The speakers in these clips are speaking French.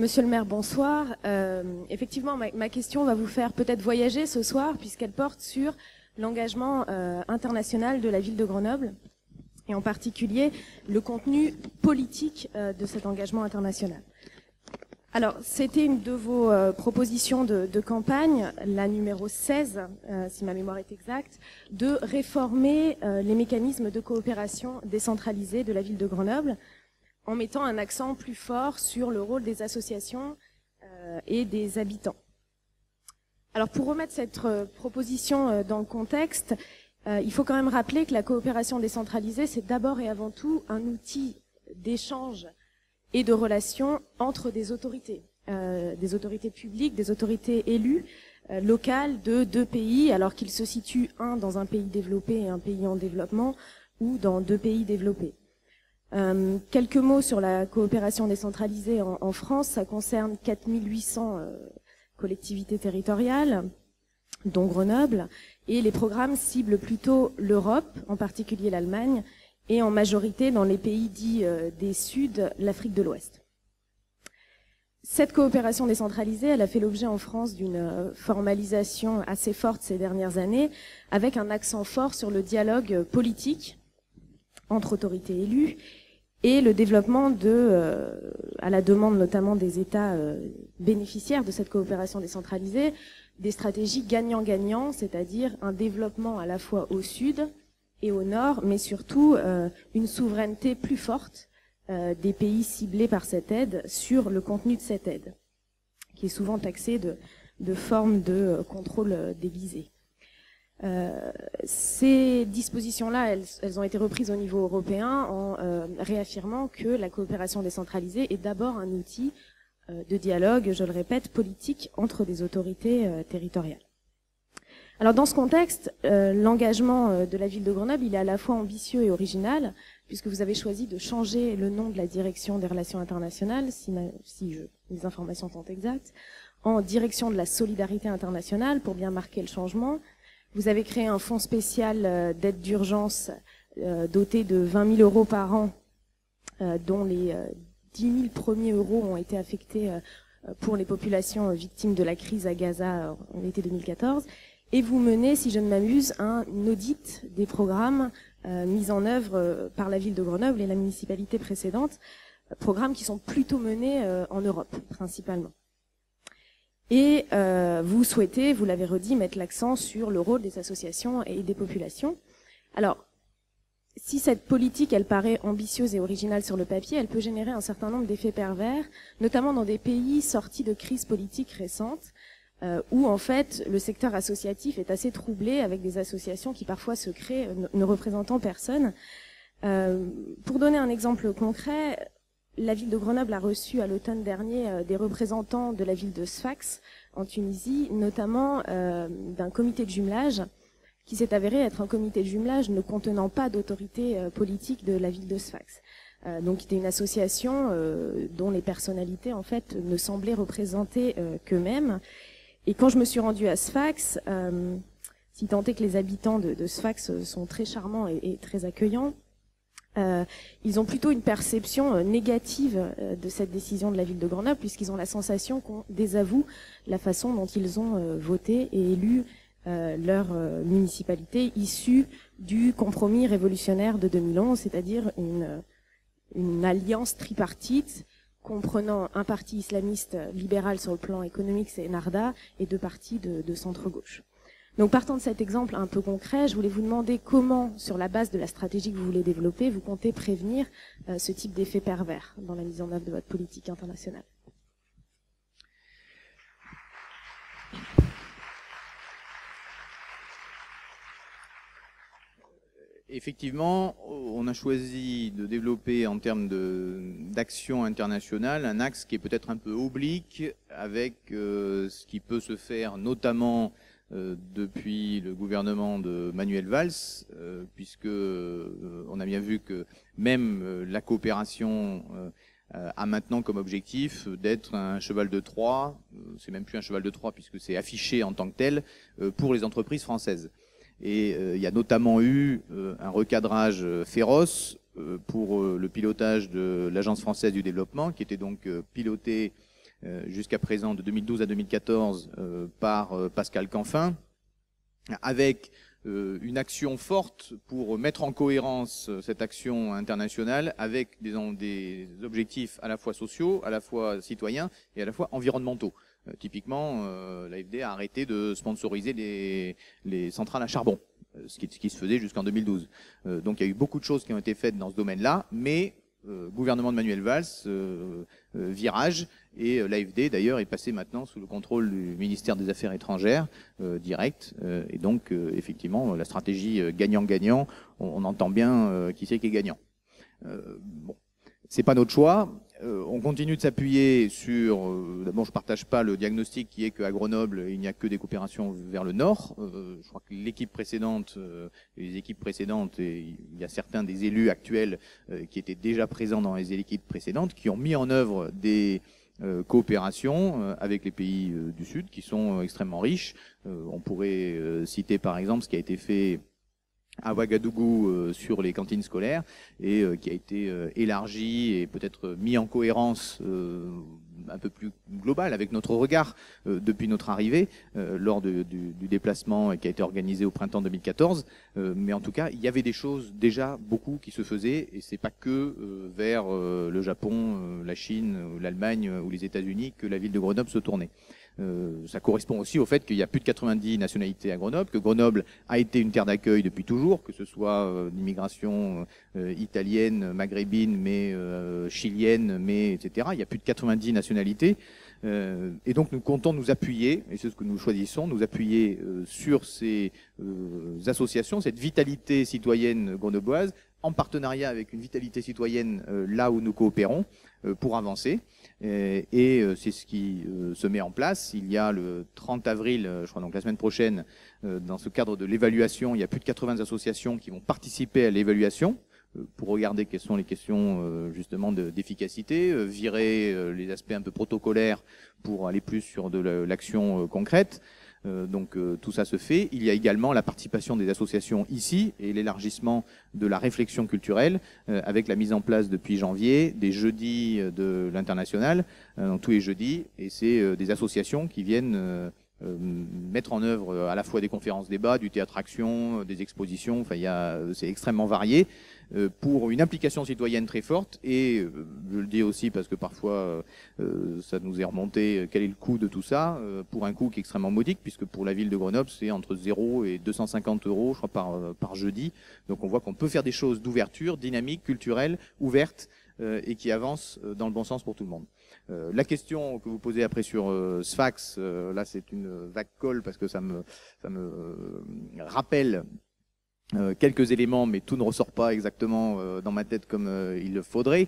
Monsieur le maire, bonsoir. Effectivement, ma question va vous faire peut-être voyager ce soir, puisqu'elle porte sur l'engagement international de la ville de Grenoble, et en particulier le contenu politique de cet engagement international. Alors, c'était une de vos propositions de campagne, la numéro 16, si ma mémoire est exacte, de réformer les mécanismes de coopération décentralisée de la ville de Grenoble, en mettant un accent plus fort sur le rôle des associations et des habitants. Alors, pour remettre cette proposition dans le contexte, il faut quand même rappeler que la coopération décentralisée, c'est d'abord et avant tout un outil d'échange et de relations entre des autorités publiques, des autorités élues, locales de deux pays, alors qu'ils se situent un dans un pays développé et un pays en développement, ou dans deux pays développés. Quelques mots sur la coopération décentralisée en France. Ça concerne 4800 collectivités territoriales, dont Grenoble, et les programmes ciblent plutôt l'Europe, en particulier l'Allemagne, et en majorité dans les pays dits des Suds, l'Afrique de l'Ouest. Cette coopération décentralisée, elle a fait l'objet en France d'une formalisation assez forte ces dernières années, avec un accent fort sur le dialogue politique entre autorités élues et le développement à la demande notamment des États bénéficiaires de cette coopération décentralisée, des stratégies gagnant-gagnant, c'est-à-dire un développement à la fois au sud et au nord, mais surtout une souveraineté plus forte des pays ciblés par cette aide sur le contenu de cette aide, qui est souvent taxée de formes de contrôle déguisé. Ces dispositions-là, elles ont été reprises au niveau européen en réaffirmant que la coopération décentralisée est d'abord un outil de dialogue, je le répète, politique entre des autorités territoriales. Alors dans ce contexte, l'engagement de la ville de Grenoble, il est à la fois ambitieux et original, puisque vous avez choisi de changer le nom de la direction des relations internationales, les informations sont exactes, en direction de la solidarité internationale, pour bien marquer le changement. Vous avez créé un fonds spécial d'aide d'urgence doté de 20 000 euros par an, dont les 10 000 premiers euros ont été affectés pour les populations victimes de la crise à Gaza en été 2014. Et vous menez, si je ne m'abuse, un audit des programmes mis en œuvre par la ville de Grenoble et la municipalité précédente, programmes qui sont plutôt menés en Europe, principalement. Et vous souhaitez, vous l'avez redit, mettre l'accent sur le rôle des associations et des populations. Alors, si cette politique, elle paraît ambitieuse et originale sur le papier, elle peut générer un certain nombre d'effets pervers, notamment dans des pays sortis de crises politiques récentes, où en fait le secteur associatif est assez troublé, avec des associations qui parfois se créent ne représentant personne. Pour donner un exemple concret, la ville de Grenoble a reçu à l'automne dernier des représentants de la ville de Sfax en Tunisie, notamment d'un comité de jumelage qui s'est avéré être un comité de jumelage ne contenant pas d'autorité politique de la ville de Sfax. Donc c'était une association dont les personnalités en fait ne semblaient représenter qu'eux-mêmes. Et quand je me suis rendue à Sfax, si tant est que les habitants de Sfax sont très charmants et très accueillants, ils ont plutôt une perception négative de cette décision de la ville de Grenoble, puisqu'ils ont la sensation qu'on désavoue la façon dont ils ont voté et élu leur municipalité issue du compromis révolutionnaire de 2011, c'est-à-dire une alliance tripartite comprenant un parti islamiste libéral sur le plan économique, c'est Ennahda, et deux partis de centre-gauche. Donc partant de cet exemple un peu concret, je voulais vous demander comment, sur la base de la stratégie que vous voulez développer, vous comptez prévenir ce type d'effet pervers dans la mise en œuvre de votre politique internationale. Effectivement, on a choisi de développer en termes d'action internationale un axe qui est peut-être un peu oblique avec ce qui peut se faire notamment depuis le gouvernement de Manuel Valls, puisque on a bien vu que même la coopération a maintenant comme objectif d'être un cheval de Troie, c'est même plus un cheval de Troie puisque c'est affiché en tant que tel, pour les entreprises françaises. Et il y a notamment eu un recadrage féroce pour le pilotage de l'Agence française du développement, qui était donc piloté jusqu'à présent de 2012 à 2014 par Pascal Canfin, avec une action forte pour mettre en cohérence cette action internationale avec des objectifs à la fois sociaux, à la fois citoyens et à la fois environnementaux. Typiquement, l'AFD a arrêté de sponsoriser les centrales à charbon, ce qui se faisait jusqu'en 2012. Donc il y a eu beaucoup de choses qui ont été faites dans ce domaine-là, mais gouvernement de Manuel Valls, virage, et l'AFD d'ailleurs est passé maintenant sous le contrôle du ministère des Affaires étrangères direct, et donc effectivement la stratégie gagnant-gagnant, on entend bien qui c'est qui est gagnant. Bon, c'est pas notre choix. On continue de s'appuyer sur. D'abord, je partage pas le diagnostic qui est qu'à Grenoble, il n'y a que des coopérations vers le nord. Je crois que l'équipe précédente, les équipes précédentes, et il y a certains des élus actuels qui étaient déjà présents dans les équipes précédentes, qui ont mis en œuvre des coopérations avec les pays du Sud, qui sont extrêmement riches. On pourrait citer par exemple ce qui a été fait à Ouagadougou sur les cantines scolaires et qui a été élargi et peut-être mis en cohérence un peu plus global avec notre regard depuis notre arrivée lors du déplacement qui a été organisé au printemps 2014. Mais en tout cas, il y avait des choses déjà beaucoup qui se faisaient et c'est pas que vers le Japon, la Chine, l'Allemagne ou les États-Unis que la ville de Grenoble se tournait. Ça correspond aussi au fait qu'il y a plus de 90 nationalités à Grenoble, que Grenoble a été une terre d'accueil depuis toujours, que ce soit d'immigration italienne, maghrébine, mais chilienne, mais etc. Il y a plus de 90 nationalités. Et donc nous comptons nous appuyer, et c'est ce que nous choisissons, nous appuyer sur ces associations, cette vitalité citoyenne grenobloise, en partenariat avec une vitalité citoyenne là où nous coopérons pour avancer. Et c'est ce qui se met en place. Il y a le 30 avril, je crois donc la semaine prochaine, dans ce cadre de l'évaluation, il y a plus de 80 associations qui vont participer à l'évaluation pour regarder quelles sont les questions justement d'efficacité, virer les aspects un peu protocolaires pour aller plus sur de l'action concrète. Donc tout ça se fait. Il y a également la participation des associations ici et l'élargissement de la réflexion culturelle avec la mise en place depuis janvier des jeudis de l'international, tous les jeudis, et c'est des associations qui viennent mettre en œuvre à la fois des conférences débats, du théâtre-action, des expositions, enfin c'est extrêmement varié, pour une implication citoyenne très forte, et je le dis aussi parce que parfois ça nous est remonté, quel est le coût de tout ça, pour un coût qui est extrêmement modique, puisque pour la ville de Grenoble c'est entre 0 et 250 euros, je crois, par jeudi. Donc on voit qu'on peut faire des choses d'ouverture, dynamiques, culturelles, ouvertes, et qui avancent dans le bon sens pour tout le monde. La question que vous posez après sur Sfax, là c'est une vague colle parce que ça me rappelle quelques éléments, mais tout ne ressort pas exactement dans ma tête comme il le faudrait.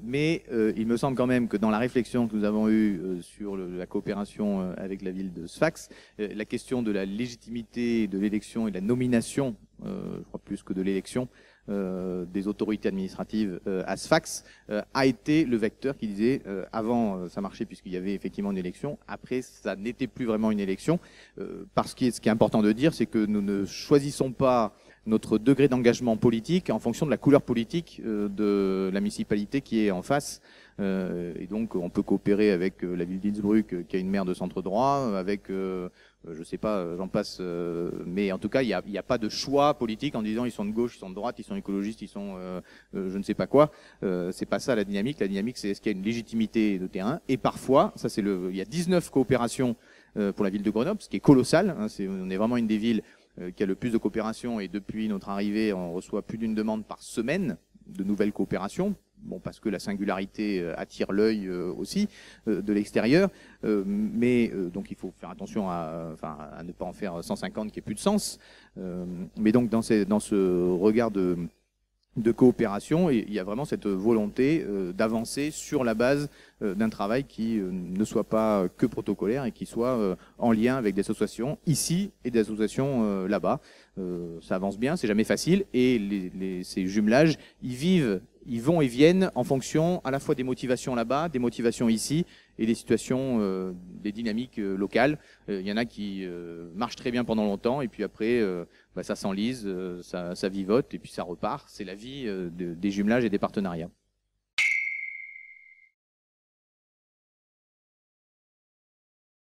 Mais il me semble quand même que dans la réflexion que nous avons eue sur la coopération avec la ville de Sfax, la question de la légitimité de l'élection et de la nomination, je crois plus que de l'élection, des autorités administratives à Sfax a été le vecteur qui disait avant ça marchait puisqu'il y avait effectivement une élection, après ça n'était plus vraiment une élection, parce que ce qui est important de dire, c'est que nous ne choisissons pas notre degré d'engagement politique en fonction de la couleur politique de la municipalité qui est en face. Et donc on peut coopérer avec la ville d'Innsbruck qui a une maire de centre droit, avec je sais pas, j'en passe, mais en tout cas il y a pas de choix politique en disant ils sont de gauche, ils sont de droite, ils sont écologistes, ils sont je ne sais pas quoi. C'est pas ça la dynamique. La dynamique, c'est est-ce qu'il y a une légitimité de terrain. Et parfois, ça c'est il y a 19 coopérations pour la ville de Grenoble, ce qui est colossal. Hein, on est vraiment une des villes qui a le plus de coopérations, et depuis notre arrivée, on reçoit plus d'une demande par semaine de nouvelles coopérations. Bon, parce que la singularité attire l'œil aussi de l'extérieur, mais donc il faut faire attention à ne pas en faire 150 qui ait plus de sens. Mais donc dans ce regard de coopération, il y a vraiment cette volonté d'avancer sur la base d'un travail qui ne soit pas que protocolaire et qui soit en lien avec des associations ici et des associations là-bas. Ça avance bien, c'est jamais facile, et ces jumelages, ils vont et viennent en fonction à la fois des motivations là-bas, des motivations ici, et des situations, des dynamiques locales. Il y en a qui marchent très bien pendant longtemps, et puis après, ça s'enlise, ça vivote, et puis ça repart. C'est la vie des jumelages et des partenariats.